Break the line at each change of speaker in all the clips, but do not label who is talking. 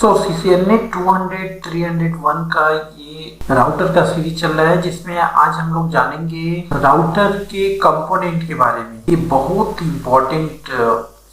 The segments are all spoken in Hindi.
सो CCNA 200 301 का ये राउटर का सीरीज चल रहा है, जिसमें आज हम लोग जानेंगे राउटर के कंपोनेंट के बारे में। ये बहुत इंपॉर्टेंट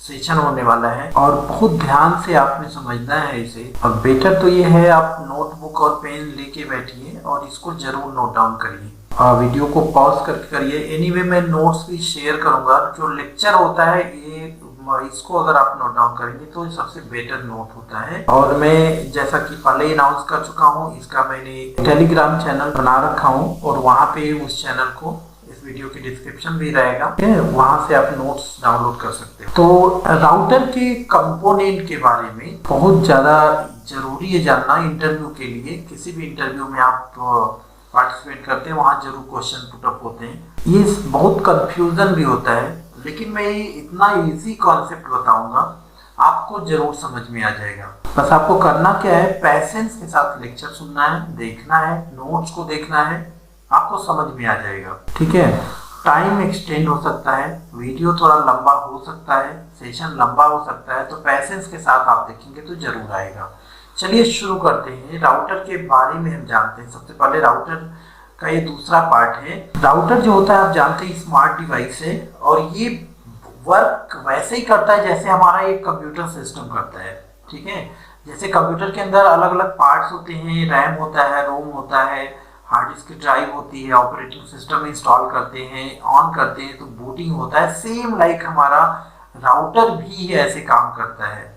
सेशन होने वाला है और बहुत ध्यान से आपने समझना है इसे। और बेटर तो ये है आप नोटबुक और पेन लेके बैठिए और इसको जरूर नोट डाउन करिए। वीडियो को पॉज करके करिए। एनीवे मैं नोट्स भी शेयर करूंगा। जो लेक्चर होता है ये इसको अगर आप नोट डाउन करेंगे तो सबसे बेटर नोट होता है। और मैं जैसा कि पहले ही अनाउंस कर चुका हूँ, इसका मैंने टेलीग्राम चैनल बना रखा हूँ और वहाँ पे उस चैनल को इस वीडियो की डिस्क्रिप्शन भी रहेगा, वहां से आप नोट्स डाउनलोड कर सकते हैं। तो राउटर के कंपोनेंट के बारे में बहुत ज़्यादा जरूरी है जानना इंटरव्यू के लिए। किसी भी इंटरव्यू में आप पार्टिसिपेट करते हैं वहाँ जरूर क्वेश्चन पुट अप होते हैं। ये बहुत कंफ्यूजन भी होता है, लेकिन मैं इतना इजी कॉन्सेप्ट बताऊंगा आपको जरूर समझ में आ जाएगा। बस आपको करना क्या है, पैसेंस के साथ लेक्चर सुनना है, देखना है, नोट्स को देखना है, आपको समझ में आ जाएगा। ठीक है। टाइम एक्सटेंड हो सकता है, वीडियो थोड़ा लंबा हो सकता है, सेशन लंबा हो सकता है, तो पैसेंस के साथ आप देखेंगे तो जरूर आएगा। चलिए शुरू करते हैं। राउटर के बारे में हम जानते हैं। सबसे पहले राउटर का ये दूसरा पार्ट है। राउटर जो होता है आप जानते हैं स्मार्ट डिवाइस है और ये वर्क वैसे ही करता है जैसे हमारा एक कंप्यूटर सिस्टम करता है। ठीक है। जैसे कंप्यूटर के अंदर अलग अलग पार्ट्स होते हैं, रैम होता है, रोम होता है, हार्ड डिस्क की ड्राइव होती है, ऑपरेटिंग सिस्टम इंस्टॉल करते हैं, ऑन करते हैं तो बूटिंग होता है। सेम लाइक हमारा राउटर भी ऐसे काम करता है।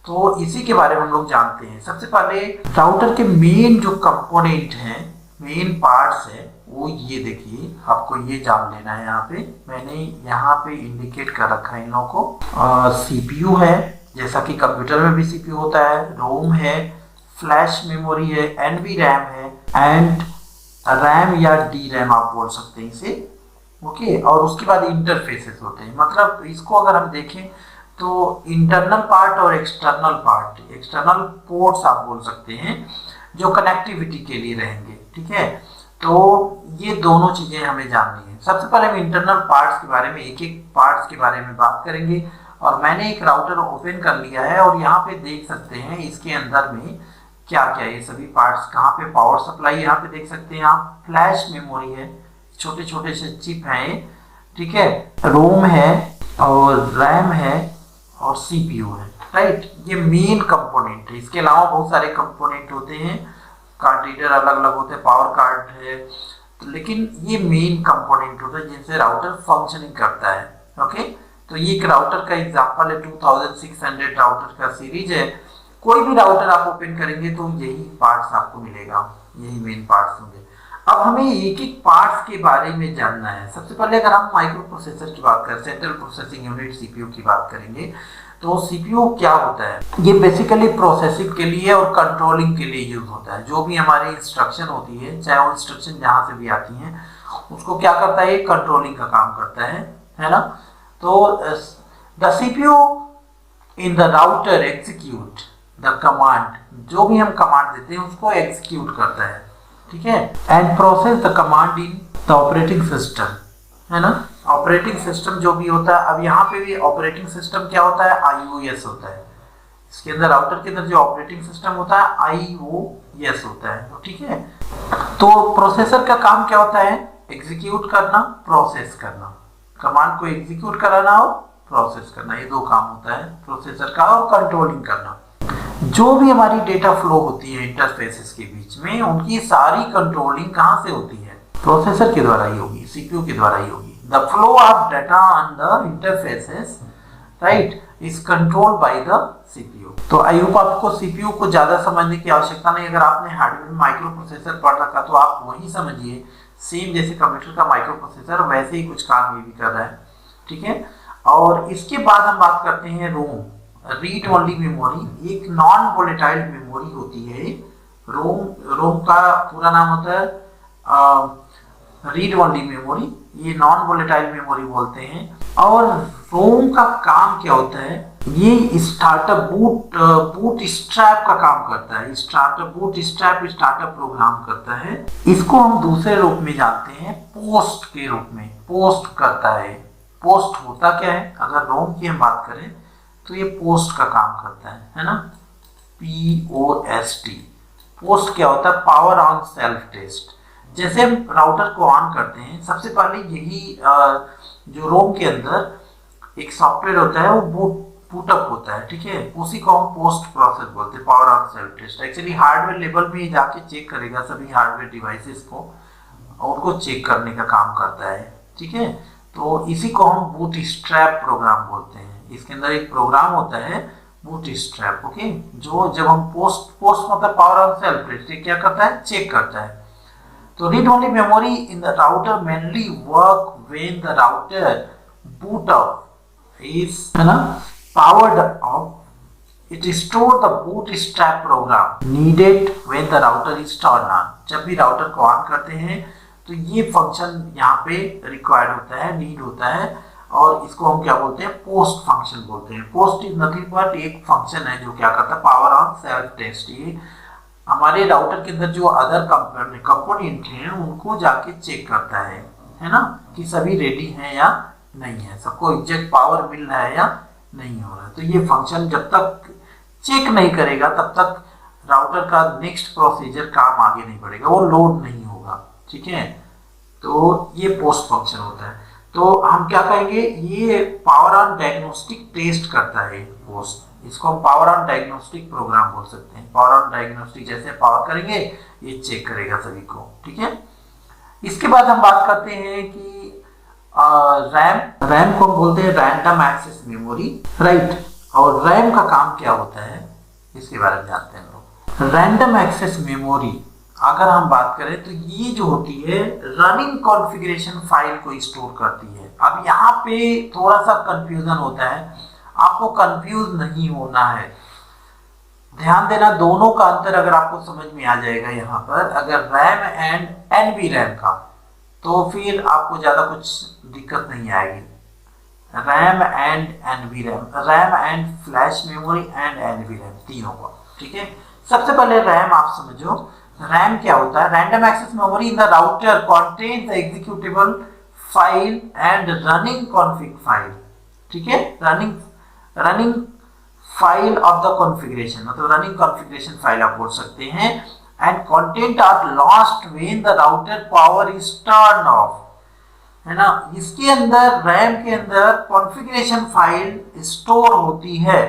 तो इसी के बारे में हम लोग जानते हैं। सबसे पहले राउटर के मेन जो कंपोनेंट हैं, मेन पार्ट्स है, वो ये देखिए, आपको ये जान लेना है। यहाँ पे मैंने यहाँ पे इंडिकेट कर रखा है इन लोगों को। CPU है, जैसा कि कंप्यूटर में भी CPU होता है, रोम है, फ्लैश मेमोरी है, NVRAM है एंड रैम या DRAM आप बोल सकते हैं इसे। ओके। और उसके बाद इंटरफेसेस होते हैं। मतलब इसको अगर हम देखें तो इंटरनल पार्ट और एक्सटर्नल पार्ट, एक्सटर्नल पोर्ट्स आप बोल सकते हैं जो कनेक्टिविटी के लिए रहेंगे। ठीक है। तो ये दोनों चीजें हमें जाननी है। सबसे पहले हम इंटरनल पार्ट्स के बारे में, एक एक पार्ट्स के बारे में बात करेंगे। और मैंने एक राउटर ओपन कर लिया है और यहाँ पे देख सकते हैं इसके अंदर में क्या क्या है, ये सभी पार्ट्स। कहाँ पे पावर सप्लाई यहाँ पे देख सकते हैं आप, फ्लैश मेमोरी है, छोटे छोटे से चिप हैं। ठीक है। रोम है और रैम है और CPU है। राइट। ये मेन कंपोनेंट है। इसके अलावा बहुत सारे कंपोनेंट होते हैं, कार्ड रीडर अलग अलग होते हैं, पावर कार्ड है, तो लेकिन ये मेन कंपोनेंट होता है जिनसे राउटर फंक्शनिंग करता है। ओके। तो ये एक राउटर का एग्जांपल है, 2600 राउटर का सीरीज है। कोई भी राउटर आप ओपन करेंगे तो यही पार्ट्स आपको मिलेगा, यही मेन पार्ट्स होंगे। अब हमें एक एक पार्ट्स के बारे में जानना है। सबसे पहले अगर हम माइक्रो प्रोसेसर की बात करें, सेंट्रल प्रोसेसिंग यूनिट CPU की बात करेंगे, तो CPU क्या होता है? ये बेसिकली प्रोसेसिंग के लिए और कंट्रोलिंग के लिए यूज होता है। जो भी हमारी इंस्ट्रक्शन होती है, चाहे वो इंस्ट्रक्शन जहां से भी आती हैं, उसको क्या करता है, कंट्रोलिंग का काम करता है ना। तो the CPU in the router execute the command, जो भी हम कमांड देते हैं उसको एग्जीक्यूट करता है। ठीक है। And process the command in the operating system, है ना। ऑपरेटिंग सिस्टम जो भी होता है, अब यहाँ पे भी ऑपरेटिंग सिस्टम क्या होता है, iOS होता है। इसके अंदर राउटर के अंदर जो ऑपरेटिंग सिस्टम होता है iOS होता है। तो ठीक है। तो प्रोसेसर का काम क्या होता है, एग्जीक्यूट करना, प्रोसेस करना, कमांड को एग्जीक्यूट कराना और प्रोसेस करना, ये दो काम होता है प्रोसेसर का, और कंट्रोलिंग करना। जो भी हमारी डेटा फ्लो होती है इंटरफेसेस के बीच में, उनकी सारी कंट्रोलिंग कहां से होती है, प्रोसेसर के द्वारा ही होगी, CPU के द्वारा ही होगी। The flow of data on the interfaces, right, is controlled by the CPU। तो आई होप आपको CPU को ज्यादा समझने की आवश्यकता नहीं। अगर आपने हार्डवेयर में माइक्रो प्रोसेसर पढ़ रखा तो आप वही समझिए, सेम जैसे कंप्यूटर का माइक्रो प्रोसेसर वैसे ही कुछ काम ये भी कर रहा है। ठीक है। और इसके बाद हम बात करते हैं रोम, रीड ओनली मेमोरी। एक नॉन वोलेटाइल मेमोरी होती है रोम का पूरा नाम होता है रीड ओनली मेमोरी, ये नॉन वोलेटाइल मेमोरी बोलते हैं। और रोम का काम क्या होता है, ये स्टार्टअप बूट स्ट्रैप का काम करता है। स्टार्टअप प्रोग्राम करता है। इसको हम दूसरे रूप में जानते हैं, पोस्ट के रूप में, पोस्ट करता है। पोस्ट होता क्या है, अगर रोम की हम बात करें तो ये पोस्ट का काम करता है ना। POST। पोस्ट क्या होता है? Power on self test. जैसे हम राउटर को ऑन करते हैं, सबसे पहले यही जो रोम के अंदर एक सॉफ्टवेयर होता है वो बूटअप होता है, ठीक है, उसी को हम पोस्ट प्रोसेस बोलते हैं, power on self test. Actually hardware level में जाके चेक करेगा सभी हार्डवेयर डिवाइसेस को, उनको चेक करने का काम करता है, ठीक है। तो इसी को हम बूटस्ट्रैप प्रोग्राम बोलते हैं। इसके अंदर एक प्रोग्राम होता है बूटस्ट्रैप, ओके, जो जब हम पोस्ट मतलब पावर ऑन सेल्फ टेस्ट क्या करता है? चेक करता है। तो read only memory in the router mainly work when the router boot up is, है ना, powered up. It stores the bootstrap program needed when the router is turned on. जब भी राउटर को ऑन करते हैं तो ये फंक्शन यहाँ पे रिक्वायर्ड होता है, नीड होता है, और इसको हम क्या बोलते हैं? पोस्ट फंक्शन बोलते हैं। पोस्ट इज नथिंग बट एक फंक्शन है जो क्या करता है? Power on self test. ये हमारे राउटर के अंदर जो अदर कंपोनेंट हैं उनको जाके चेक करता है ना, कि सभी रेडी हैं या नहीं है, सबको एग्जैक्ट पावर मिल रहा है या नहीं हो रहा है। तो ये फंक्शन जब तक चेक नहीं करेगा तब तक राउटर का नेक्स्ट प्रोसीजर काम आगे नहीं बढ़ेगा, वो लोड नहीं होगा, ठीक है। तो ये पोस्ट फंक्शन होता है। तो हम क्या कहेंगे? ये पावर ऑन डायग्नोस्टिक टेस्ट करता है पोस्ट। इसको हम पावर ऑन डायग्नोस्टिक प्रोग्राम बोल सकते हैं। पावर ऑन डायग्नोस्टिक जैसे पावर करेंगे ये चेक करेगा सभी को, ठीक है। इसके बाद हम बात करते हैं कि रैम को हम बोलते हैं रैंडम एक्सेस मेमोरी, राइट। और रैम का काम क्या होता है इसके बारे में जानते हैं लोग। रैंडम एक्सेस मेमोरी अगर हम बात करें तो ये जो होती है रनिंग कॉन्फ़िगरेशन फाइल को स्टोर करती है। अब यहाँ पे थोड़ा सा कंफ्यूजन होता है, आपको कंफ्यूज नहीं होना है, ध्यान देना। दोनों का अंतर अगर आपको समझ में आ जाएगा यहाँ पर, अगर रैम एंड एनवी रैम का, तो फिर आपको ज्यादा कुछ दिक्कत नहीं आएगी। RAM and NV RAM, RAM and flash memory and NV RAM, तीनों का, ठीक है। सबसे पहले रैम आप समझो। रैम क्या होता है? Random access memory in the router contains the executable file and running config file, ठीक है। Running file of the configuration, मतलब रनिंग कॉन्फ़िगरेशन फाइल आप बोल सकते हैं। And content are lost when the router power is turn off, है ना। इसके अंदर रैम के अंदर कॉन्फ़िगरेशन फाइल स्टोर होती है,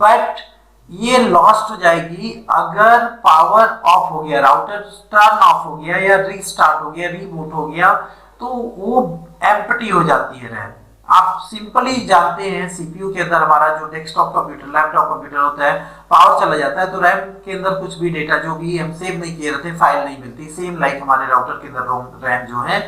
बट ये लॉस्ट हो जाएगी अगर पावर ऑफ हो गया, राउटर टर्न ऑफ हो गया या रीस्टार्ट हो गया, रीबूट हो गया, तो वो एम्प्टी हो जाती है रैम। आप सिंपली जानते हैं सीपीयू के अंदर हमारा जो डेस्कटॉप कंप्यूटर, लैपटॉप कंप्यूटर होता है, पावर चला जाता है तो रैम के अंदर कुछ भी डेटा जो भी हम सेव नहीं किए रहते, फाइल नहीं मिलती। सेम लाइक हमारे राउटर के अंदर रैम जो है,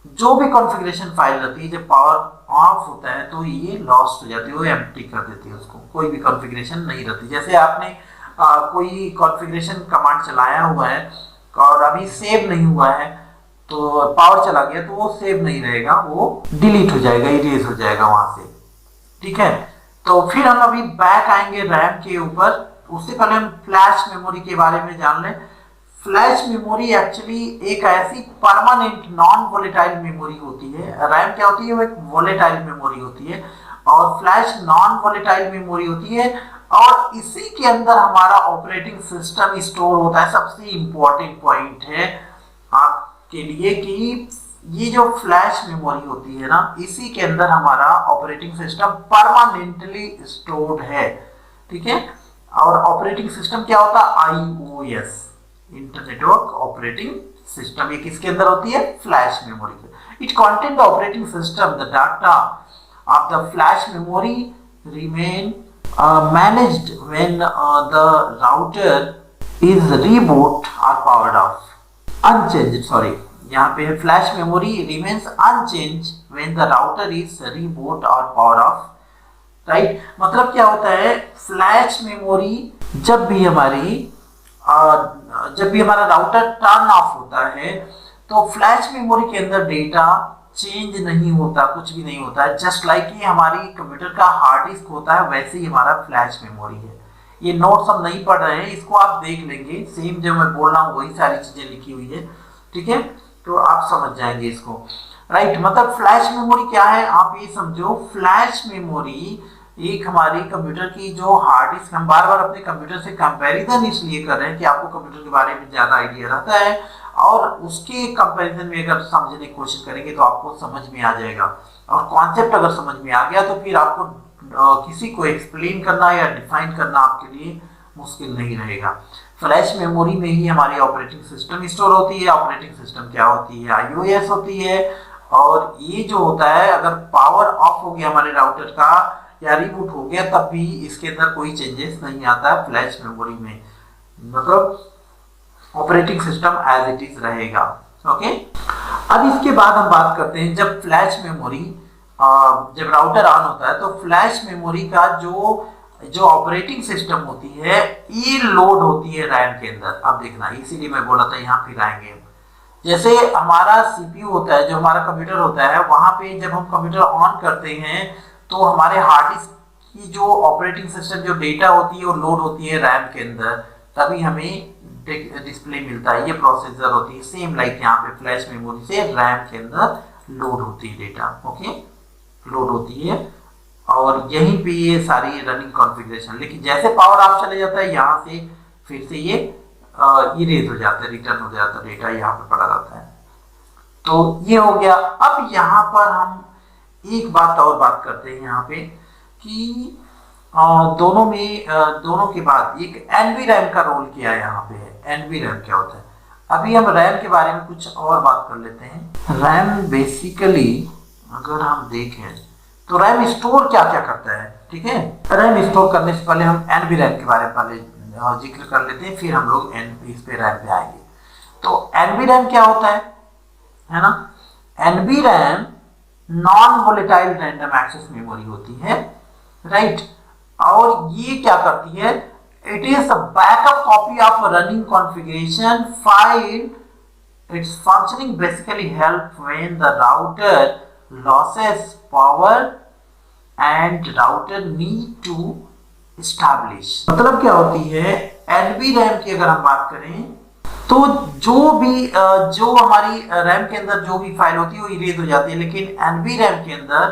जो भी कॉन्फ़िगरेशन फाइल रहती है, जब पावर ऑफ होता है तो ये लॉस्ट हो जाती है, वो एम्प्टी कर देती है उसको, कोई भी कॉन्फ़िगरेशन नहीं रहती। जैसे आपने कोई कॉन्फ़िगरेशन कमांड चलाया हुआ है और अभी सेव नहीं हुआ है, तो पावर चला गया तो वो सेव नहीं रहेगा, वो डिलीट हो जाएगा, इरेज हो जाएगा वहां से, ठीक है। तो फिर हम अभी बैक आएंगे रैम के ऊपर। उससे पहले हम फ्लैश मेमोरी के बारे में जान लें। फ्लैश मेमोरी एक्चुअली एक ऐसी परमानेंट नॉन वोलेटाइल मेमोरी होती है। रैम क्या होती है? वो एक वोलेटाइल मेमोरी होती है और फ्लैश नॉन वोलेटाइल मेमोरी होती है, और इसी के अंदर हमारा ऑपरेटिंग सिस्टम स्टोर होता है। सबसे इंपॉर्टेंट पॉइंट है आपके लिए कि ये जो फ्लैश मेमोरी होती है ना, इसी के अंदर हमारा ऑपरेटिंग सिस्टम परमानेंटली स्टोर्ड है, ठीक है। और ऑपरेटिंग सिस्टम क्या होता है? IOS, internetwork operating system. ये किसके अंदर होती है? फ्लैश मेमोरी के। It contain the operating system, the data of the flash memory remain managed when the router is reboot और पावर्ड ऑफ, अनचेंज्ड, सॉरी, यहाँ पे flash memory remains unchange when the router is reboot और पावर ऑफ, राइट। मतलब क्या होता है? फ्लैश मेमोरी जब भी हमारा राउटर टर्न ऑफ होता है तो फ्लैश मेमोरी के अंदर डेटा चेंज नहीं होता, कुछ भी नहीं होता है। जस्ट लाइक ये हमारी कंप्यूटर का हार्ड डिस्क होता है, वैसे ही हमारा फ्लैश मेमोरी है। ये नोट्स हम नहीं पढ़ रहे हैं, इसको आप देख लेंगे, सेम जो मैं बोल रहा हूँ वही सारी चीजें लिखी हुई है, ठीक है, तो आप समझ जाएंगे इसको, राइट। मतलब फ्लैश मेमोरी क्या है आप ये समझो। फ्लैश मेमोरी एक हमारी कंप्यूटर की जो हार्ड डिस्क, हम बार बार अपने कंप्यूटर से कंपैरिजन इसलिए कर रहे हैं कि आपको कंप्यूटर के बारे में ज्यादा आइडिया रहता है, और उसके कंपैरिजन में अगर समझने की कोशिश करेंगे तो आपको समझ में आ जाएगा। और कॉन्सेप्ट अगर समझ में आ गया तो फिर आपको किसी को एक्सप्लेन करना या डिफाइन करना आपके लिए मुश्किल नहीं रहेगा। फ्लैश मेमोरी में ही हमारी ऑपरेटिंग सिस्टम स्टोर होती है। ऑपरेटिंग सिस्टम क्या होती है? आईओएस होती है। और ये जो होता है, अगर पावर ऑफ हो गया हमारे राउटर का या रिबूट हो गया, तब भी इसके अंदर कोई चेंजेस नहीं आता है फ्लैश मेमोरी में, मतलब operating system as it is रहेगा। ओके, अब इसके बाद हम बात करते हैं, जब फ्लैश मेमोरी जब राउटर ऑन होता है तो फ्लैश मेमोरी का जो जो ऑपरेटिंग सिस्टम होती है ये लोड होती है रैम के अंदर। अब देखना, इसीलिए मैं बोला था यहाँ फिर आएंगे। जैसे हमारा सीपीयू होता है, जो हमारा कंप्यूटर होता है, वहां पे जब हम कंप्यूटर ऑन करते हैं तो हमारे हार्ड डिस्क की जो ऑपरेटिंग सिस्टम जो डेटा होती है वो लोड होती है रैम के अंदर, तभी हमें डिस्प्ले मिलता है। ये प्रोसेसर होती है, सेम लाइक यहाँ पे फ्लैश मेमोरी से रैम के अंदर लोड होती है डेटा। ओके, लोड होती है और यहीं पे ये सारी रनिंग कॉन्फ़िगरेशन। लेकिन जैसे पावर ऑफ चले जाता है यहाँ से फिर से ये इरेज हो जाता है, रिटर्न हो जाता है, डेटा यहाँ पे पड़ा रहता है। तो ये हो गया। अब यहाँ पर हम एक बात और बात करते हैं यहाँ पे कि दोनों के बाद एक एनवी रैम का रोल क्या है यहाँ पे है। एनवी रैम क्या होता है? अभी हम रैम के बारे में कुछ और बात कर लेते हैं। रैम बेसिकली अगर हम देखें तो रैम स्टोर क्या क्या करता है, ठीक है। रैम स्टोर करने से पहले हम एनवी रैम के बारे में पहले जिक्र कर लेते हैं, फिर हम लोग इस पे रैम पे आएंगे। तो एनवी रैम क्या होता है ना। NV RAM non volatile random access memory होती है, राइट। और ये क्या करती है? It is a backup copy of running configuration file. Its functioning basically help when the router losses power and router need to establish। मतलब क्या होती है? एनवी रैम की अगर हम बात करें तो जो हमारी रैम के अंदर जो भी फाइल होती है वो इरेज हो जाती है, लेकिन एनवी रैम के अंदर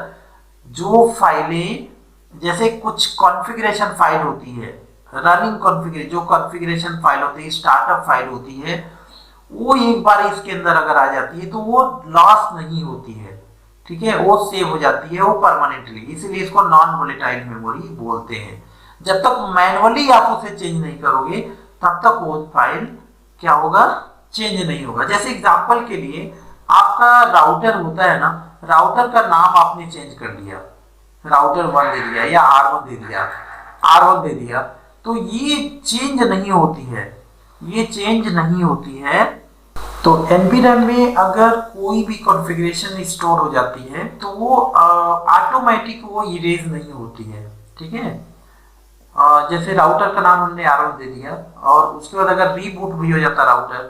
जो फाइलें, जैसे कुछ कॉन्फ़िगरेशन फाइल होती है, रनिंग कॉन्फ़िगरेशन जो कॉन्फ़िगरेशन फाइल होती है, स्टार्टअप फाइल होती है, वो एक बार इसके अंदर अगर आ जाती है तो वो लॉस नहीं होती है, ठीक है, वो सेव हो जाती है वो परमानेंटली। इसीलिए इसको नॉन वोलेटाइल मेमोरी बोलते हैं। जब तक मैनुअली आप उसे चेंज नहीं करोगे तब तक वो फाइल क्या होगा? चेंज नहीं होगा। जैसे एग्जांपल के लिए आपका राउटर होता है ना, राउटर का नाम आपने चेंज कर दिया, राउटर 1 दे दिया या R1 दे दिया, R1 दे दिया, तो ये चेंज नहीं होती है, ये चेंज नहीं होती है। तो एनवी रैम में अगर कोई भी कॉन्फ़िगरेशन स्टोर हो जाती है तो वो ऑटोमेटिक वो इरेज नहीं होती है, ठीक है। जैसे राउटर का नाम हमने R1 दे दिया और उसके बाद अगर रीबूट भी हो जाता राउटर,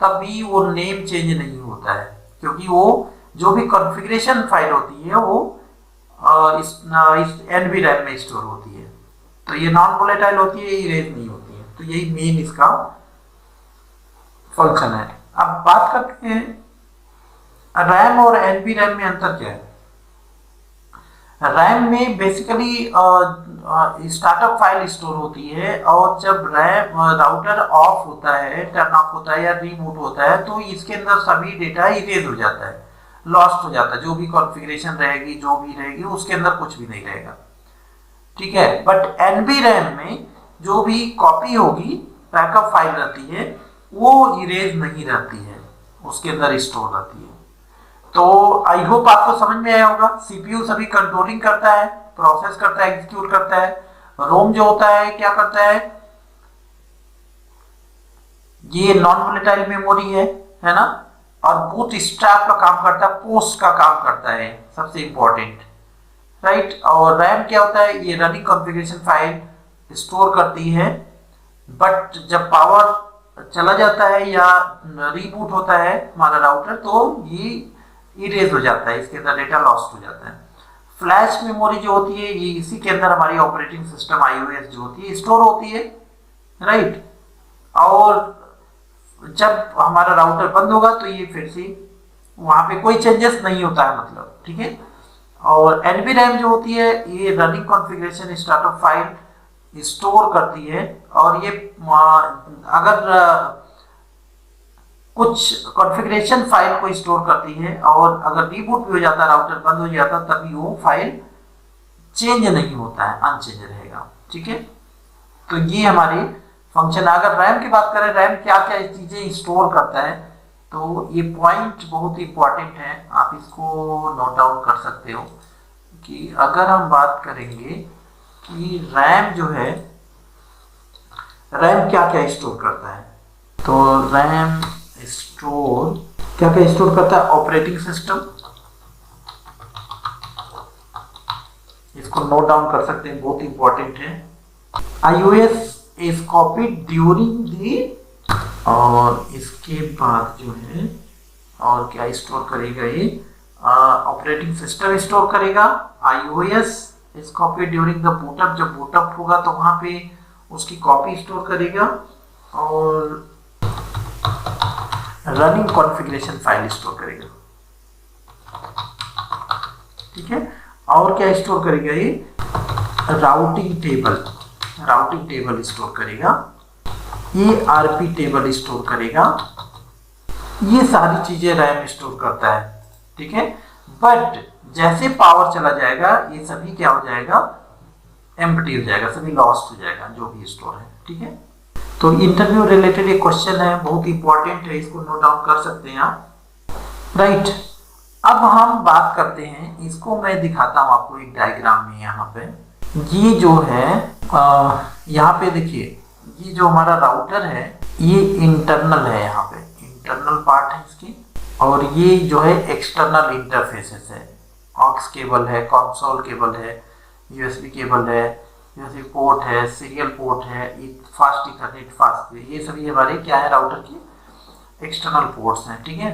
तब भी वो नेम चेंज नहीं होता है, क्योंकि वो जो भी कॉन्फ़िगरेशन फाइल होती है वो इस एनवी रैम में स्टोर होती है। तो ये नॉन वोलेटाइल होती है, इरेज नहीं होती है। तो यही मेन इसका फंक्शन है। अब बात करते हैं रैम और एनवी रैम में अंतर क्या है। रैम में बेसिकली स्टार्टअप फाइल स्टोर होती है, और जब रैम राउटर ऑफ होता है, टर्न ऑफ होता है या रीबूट होता है, तो इसके अंदर सभी डेटा इरेज हो जाता है, लॉस्ट हो जाता है। जो भी कॉन्फ़िगरेशन रहेगी, जो भी रहेगी, उसके अंदर कुछ भी नहीं रहेगा, ठीक है। बट एनवी रैम में जो भी कॉपी होगी, बैकअप फाइल रहती है, वो इरेज नहीं रहती है, उसके अंदर स्टोर रहती है। तो आई होप आपको समझ में आया होगा। सीपीयू सभी कंट्रोलिंग करता है, प्रोसेस करता है, एग्जीक्यूट करता है। रोम जो होता है क्या करता है? ये नॉन वोलेटाइल मेमोरी है ना। और बूट स्ट्रैप का काम करता है, पोस्ट का काम करता है, सबसे इंपॉर्टेंट, राइट। और रैम क्या होता है? ये रनिंग कॉन्फ़िगरेशन फाइल स्टोर करती है, बट जब पावर चला जाता है या रीबूट होता है हमारा राउटर, तो ये इरेज हो जाता है, इसके अंदर डेटा लॉस्ट हो जाता है। फ्लैश मेमोरी जो होती है, ये इसी के अंदर हमारी ऑपरेटिंग सिस्टम आईओएस जो होती है स्टोर होती है, राइट। और जब हमारा राउटर बंद होगा तो ये फिर से वहां पे कोई चेंजेस नहीं होता है, मतलब, ठीक है। और एनवी रैम जो होती है ये running configuration startup file store करती है, और ये अगर कुछ कॉन्फ़िगरेशन फाइल को स्टोर करती है, और अगर रीबूट भी हो जाता है, राउटर बंद हो जाता है, तभी वो फाइल चेंज नहीं होता है, अनचेंज रहेगा। ठीक है, तो ये हमारे फंक्शन। अगर रैम की बात करें, रैम क्या क्या चीजें स्टोर करता है, तो ये पॉइंट बहुत इंपॉर्टेंट है, आप इसको नोट डाउन कर सकते हो कि अगर हम बात करेंगे कि रैम जो है, रैम क्या क्या स्टोर करता है, तो रैम स्टोर क्या क्या स्टोर करता है, ऑपरेटिंग सिस्टम, इसको नोट डाउन कर सकते हैं, बहुत इंपॉर्टेंट है। iOS is copied during the, और इसके बाद जो है और क्या स्टोर करेगा ये, ऑपरेटिंग सिस्टम स्टोर करेगा। iOS is copied during the boot up, जब बूटअप होगा तो वहां पे उसकी कॉपी स्टोर करेगा, और रनिंग कॉन्फ़िगरेशन फाइल स्टोर करेगा। ठीक है, और क्या स्टोर करेगा ये, राउटिंग टेबल स्टोर करेगा, ये आरपी टेबल स्टोर करेगा, ये सारी चीजें रैम स्टोर करता है। ठीक है, बट जैसे पावर चला जाएगा ये सभी क्या हो जाएगा, एम्प्टी हो जाएगा, सभी लॉस्ट हो जाएगा जो भी स्टोर है। ठीक है, तो इंटरव्यू रिलेटेड एक क्वेश्चन है, बहुत इंपॉर्टेंट है, इसको नोट डाउन कर सकते हैं आप। राइट, अब हम बात करते हैं, इसको मैं दिखाता हूं आपको एक डायग्राम में। यहाँ पे ये जो है यहाँ पे देखिए, ये जो हमारा राउटर है ये इंटरनल है, यहाँ पे इंटरनल पार्ट है इसकी, और ये जो है एक्सटर्नल इंटरफेसेस है, ऑक्स केबल है, कंसोल केबल है, यूएसबी केबल है, यूएसबी पोर्ट है, सीरियल पोर्ट है, फास्ट इथरनेट, फास्ट, ये सभी हमारे क्या है, राउटर की एक्सटर्नल पोर्ट्स हैं। ठीक है,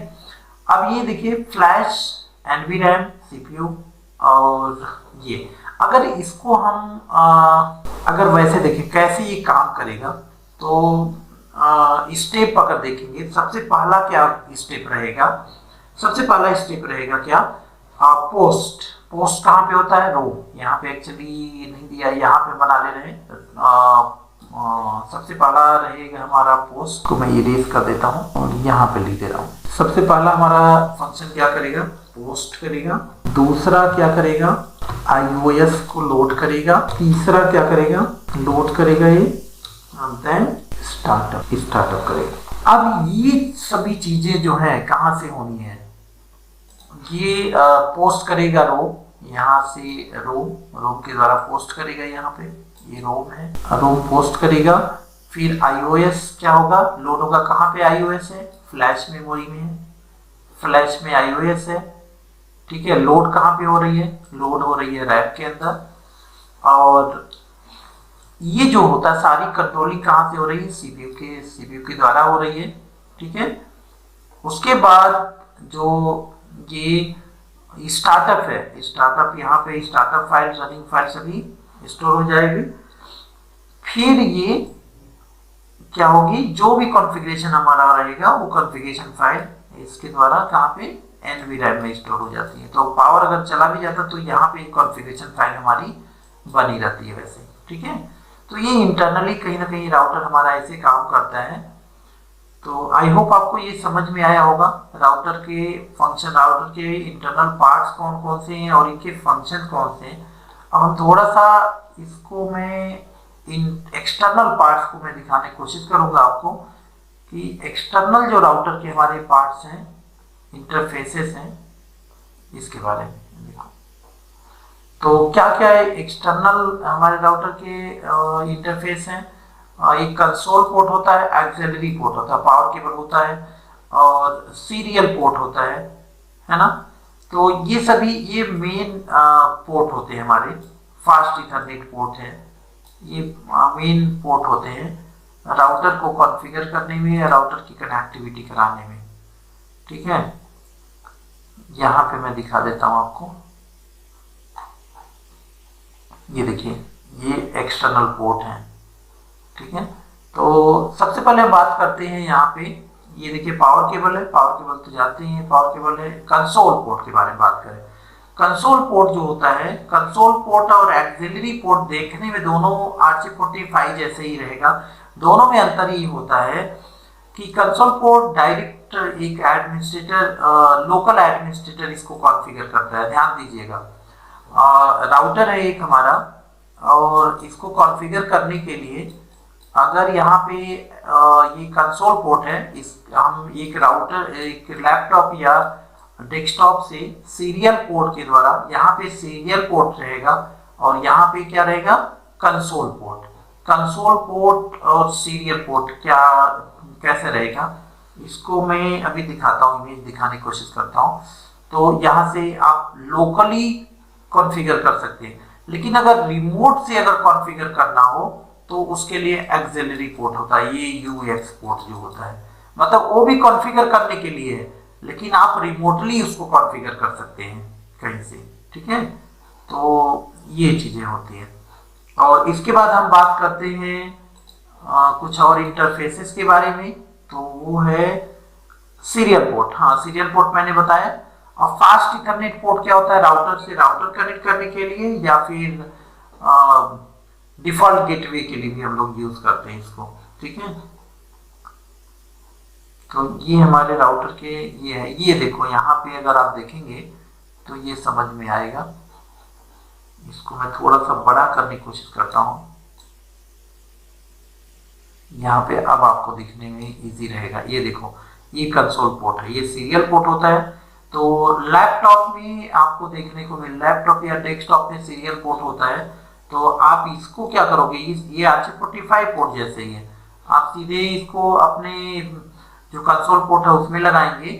अब ये देखिए फ्लैश, एनवी रैम, सीपीयू, और ये अगर इसको हम अगर वैसे देखें कैसे ये काम करेगा, तो स्टेप अगर देखेंगे, सबसे पहला क्या स्टेप रहेगा, सबसे पहला स्टेप रहेगा क्या, पोस्ट। पोस्ट कहाँ पे होता है, रो, यहाँ पे एक्चुअली नहीं दिया, यहाँ पे बना ले रहे हैं। सबसे पहला रहेगा हमारा पोस्ट, को मैं इरेज कर देता हूँ और यहाँ पे लिख दे रहा हूँ। सबसे पहला हमारा फंक्शन क्या करेगा, पोस्ट करेगा। दूसरा क्या करेगा, iOS को लोड करेगा। तीसरा क्या करेगा, लोड करेगा ये, देन स्टार्टअप करेगा। अब ये सभी चीजें जो है कहाँ से होनी है, ये पोस्ट करेगा रोम, यहाँ से रोम के द्वारा पोस्ट करेगा, यहाँ पे ये रोम है, रोम पोस्ट करेगा। फिर iOS क्या होगा, लोड होगा, कहाँ पे iOS है, फ्लैश मेमोरी में है, फ्लैश में iOS है। ठीक है, लोड कहाँ पे हो रही है, लोड हो रही है रैम के अंदर, और ये जो होता है सारी कंट्रोलिंग कहाँ से हो रही है, सीपीयू के द्वारा हो रही है। ठीक है, उसके बाद जो ये स्टार्टअप है, स्टार्टअप यहाँ पे स्टार्टअप फाइल, रनिंग फाइल सभी स्टोर हो जाएगी। फिर ये क्या होगी, जो भी कॉन्फ़िगरेशन हमारा रहेगा वो कॉन्फ़िगरेशन फाइल इसके द्वारा कहाँ पे, एनवी रैम में स्टोर हो जाती है। तो पावर अगर चला भी जाता तो यहाँ पे कॉन्फ़िगरेशन फाइल हमारी बनी रहती है वैसे। ठीक है, तो ये इंटरनली कहीं ना कहीं राउटर हमारा ऐसे काम करता है। तो आई होप आपको ये समझ में आया होगा, राउटर के फंक्शन, राउटर के इंटरनल पार्ट्स कौन कौन से हैं और इनके फंक्शन कौन से हैं। अब हम थोड़ा सा इसको मैं इन एक्सटर्नल पार्ट्स को मैं दिखाने की कोशिश करूंगा आपको, कि एक्सटर्नल जो राउटर के हमारे पार्ट्स हैं, इंटरफेसेस हैं, इसके बारे में देखो। तो क्या क्या है एक्सटर्नल हमारे राउटर के इंटरफेस हैं, एक कंसोल पोर्ट होता है, एक्सिलरी पोर्ट होता है, पावर केबल होता है, और सीरियल पोर्ट होता है ना। तो ये सभी ये मेन पोर्ट होते हैं हमारे, फास्ट इथरनेट पोर्ट है, ये मेन पोर्ट होते हैं राउटर को कॉन्फ़िगर करने में, राउटर की कनेक्टिविटी कराने में। ठीक है, यहाँ पे मैं दिखा देता हूँ आपको, ये देखिए ये एक्सटर्नल पोर्ट है। ठीक है, तो सबसे पहले बात करते हैं यहाँ पे, ये देखिए पावर केबल है, पावर केबल तो जानते हैं, पावर केबल है। कंसोल पोर्ट के बारे में बात करें कंसोल पोर्ट जो होता है, कंसोल पोर्ट और एक्सिलरी पोर्ट देखने में दोनों RJ45 जैसे ही रहेगा। दोनों में अंतर ही होता है कि कंसोल पोर्ट डायरेक्ट एक एडमिनिस्ट्रेटर, लोकल एडमिनिस्ट्रेटर इसको कॉन्फ़िगर करता है। ध्यान दीजिएगा, राउटर है एक हमारा, और इसको कॉन्फ़िगर करने के लिए अगर यहाँ पे ये कंसोल पोर्ट है, इस हम एक राउटर, एक लैपटॉप या डेस्कटॉप से सीरियल पोर्ट के द्वारा, यहाँ पे सीरियल पोर्ट रहेगा और यहाँ पे क्या रहेगा, कंसोल पोर्ट। कंसोल पोर्ट और सीरियल पोर्ट क्या कैसे रहेगा, इसको मैं अभी दिखाता हूँ, इमेज दिखाने की कोशिश करता हूँ। तो यहाँ से आप लोकली कॉन्फ़िगर कर सकते हैं, लेकिन अगर रिमोट से अगर कॉन्फ़िगर करना हो तो उसके लिए एक्सिलरी पोर्ट होता है, ये UX पोर्ट जो होता है, मतलब वो भी कॉन्फ़िगर करने के लिए है, लेकिन आप रिमोटली उसको कॉन्फ़िगर कर सकते हैं कहीं से। ठीक है, तो ये चीज़ें होती हैं। और इसके बाद हम बात करते हैं कुछ और इंटरफेसेस के बारे में, तो वो है सीरियल पोर्ट। हाँ, सीरियल पोर्ट मैंने बताया। और फास्ट इथरनेट पोर्ट क्या होता है, राउटर से राउटर कनेक्ट करने के लिए या फिर डिफॉल्ट गेटवे के लिए भी हम लोग यूज करते हैं इसको। ठीक है, तो ये हमारे राउटर के ये है। ये देखो यहाँ पे अगर आप देखेंगे तो ये समझ में आएगा। इसको मैं थोड़ा सा बड़ा करने की कोशिश करता हूँ, यहाँ पे अब आपको दिखने में इजी रहेगा। ये देखो, ये कंसोल पोर्ट है, ये सीरियल पोर्ट होता है। तो लैपटॉप में आपको देखने को मिल, लैपटॉप या डेस्कटॉप में सीरियल पोर्ट होता है। तो आप इसको क्या करोगे, ये RJ45 पोर्ट जैसे ही है, आप सीधे इसको अपने जो कंसोल पोर्ट है उसमें लगाएंगे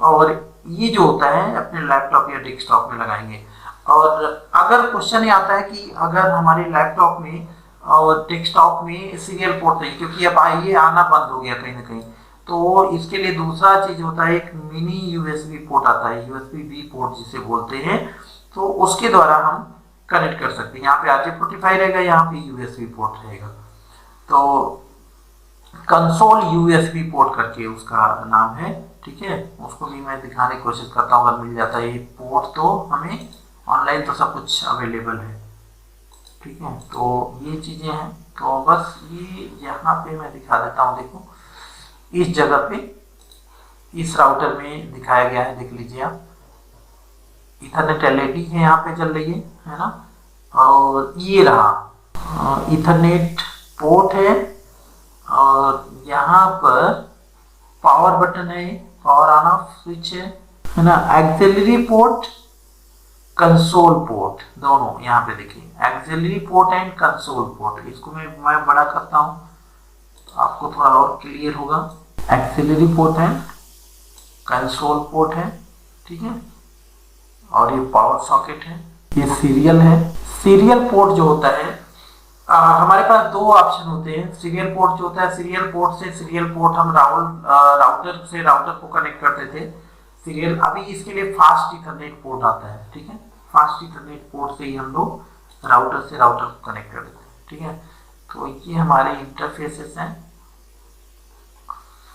और ये जो होता है अपने लैपटॉप या डेस्कटॉप में लगाएंगे। और अगर क्वेश्चन ये आता है कि अगर हमारे लैपटॉप में और डेस्कटॉप में सीरियल पोर्ट नहीं, क्योंकि अब ये आना बंद हो गया कहीं ना कहीं, तो इसके लिए दूसरा चीज होता है, एक मिनी USB पोर्ट आता है, USB-B पोर्ट जिसे बोलते हैं। तो उसके द्वारा हम कनेक्ट कर सकते हैं। यहाँ पे RJ45 रहेगा, यहाँ पे USB पोर्ट रहेगा। तो कंसोल USB पोर्ट करके उसका नाम है। ठीक है, उसको भी मैं दिखाने की कोशिश करता हूँ, अगर मिल जाता है ये पोर्ट तो हमें ऑनलाइन तो सब कुछ अवेलेबल है। ठीक है, तो ये चीजें हैं। तो बस ये यहाँ पे मैं दिखा देता हूँ। देखो, इस जगह पे इस राउटर में दिखाया गया है, देख लीजिए आप, इथरनेट LED है यहाँ पे चल रही है ना। और ये रहा इथरनेट पोर्ट है, और यहाँ पर पावर बटन है, पावर ऑन ऑफ स्विच है ना। एक्सिलरी पोर्ट, कंसोल पोर्ट, दोनों यहाँ पे देखिए, axillary port and console port. इसको मैं बड़ा करता हूँ तो आपको थोड़ा और क्लियर होगा। एक्सिलरी पोर्ट है, कंसोल पोर्ट है, ठीक है, और ये पावर सॉकेट है, ये सीरियल है। सीरियल पोर्ट जो होता है, हमारे पास दो ऑप्शन होते हैं। सीरियल पोर्ट जो होता है, सीरियल पोर्ट से सीरियल पोर्ट हम राउटर से राउटर को कनेक्ट करते थे सीरियल। अभी इसके लिए फास्ट इथरनेट पोर्ट आता है। ठीक है, फास्ट इथरनेट पोर्ट से ही हम लोग राउटर से राउटर को कनेक्ट करते हैं। ठीक है, तो ये हमारे इंटरफेसेस हैं।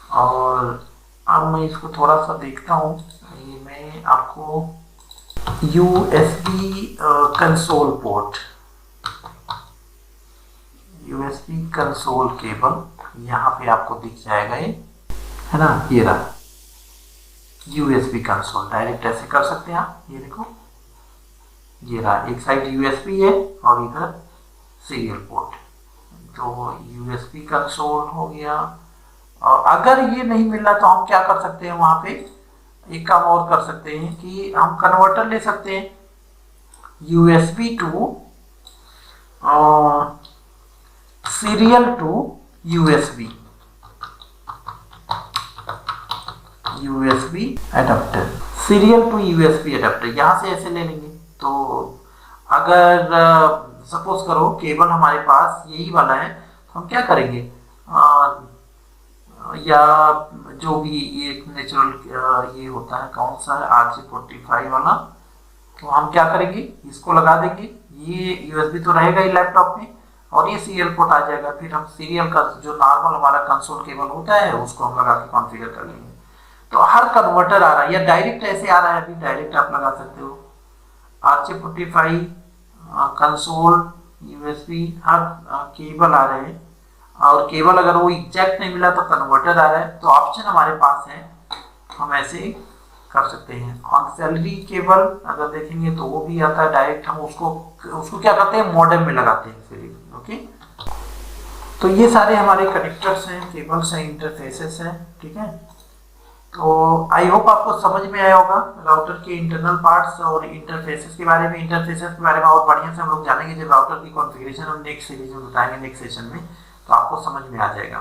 और अब मैं इसको थोड़ा सा देखता हूँ। ये मैं आपको USB console port, USB console cable यहाँ पे आपको दिख जाएगा, ये है ना, ये रहा USB कंसोल। डायरेक्ट ऐसे कर सकते हैं आप, ये देखो, ये रहा, एक साइड USB है और इधर सीरियल पोर्ट। तो USB कंसोल हो गया। और अगर ये नहीं मिल रहा तो हम क्या कर सकते हैं, वहां पे एक काम और कर सकते हैं कि हम कन्वर्टर ले सकते हैं, USB to serial to USB, USB adapter, serial to USB adapter, यहां से ऐसे ले लेंगे। तो अगर सपोज करो केबल हमारे पास यही वाला है, तो हम क्या करेंगे, या जो भी ये नेचुरल ये होता है, कौन सा है, RJ45 वाला, तो हम क्या करेंगे, इसको लगा देंगे। ये USB तो रहेगा ही लैपटॉप में, और ये सीरियल पोर्ट आ जाएगा। फिर हम सीरियल का जो नॉर्मल हमारा कंसोल केबल होता है उसको हम लगा के कॉन्फ़िगर कर लेंगे। तो हर कन्वर्टर आ रहा है, या डायरेक्ट ऐसे आ रहा है, अभी डायरेक्ट आप लगा सकते हो, RJ45 कंसोल, USB, हर केबल आ रहे हैं। और केबल अगर वो एग्जैक्ट नहीं मिला तो कन्वर्टर आ रहा है। तो ऑप्शन हमारे पास है, हम ऐसे कर सकते हैं। ऑक्सिलरी केबल अगर देखेंगे तो वो भी आता है डायरेक्ट, हम उसको उसको क्या करते हैं, मॉडेम में लगाते हैं फिर। ओके, तो ये सारे हमारे कनेक्टर्स हैं, केबल्स हैं, इंटरफेसेस हैं। ठीक है, तो आई होप आपको समझ में आया होगा राउटर के इंटरनल पार्ट्स और इंटरफेसेस के बारे में। इंटरफेसेस के बारे में और बढ़िया से हम लोग जानेंगे जब राउटर की कॉन्फ़िगरेशन हम नेक्स्ट सीरीज में बताएंगे, नेक्स्ट सेशन में, तो आपको समझ में आ जाएगा।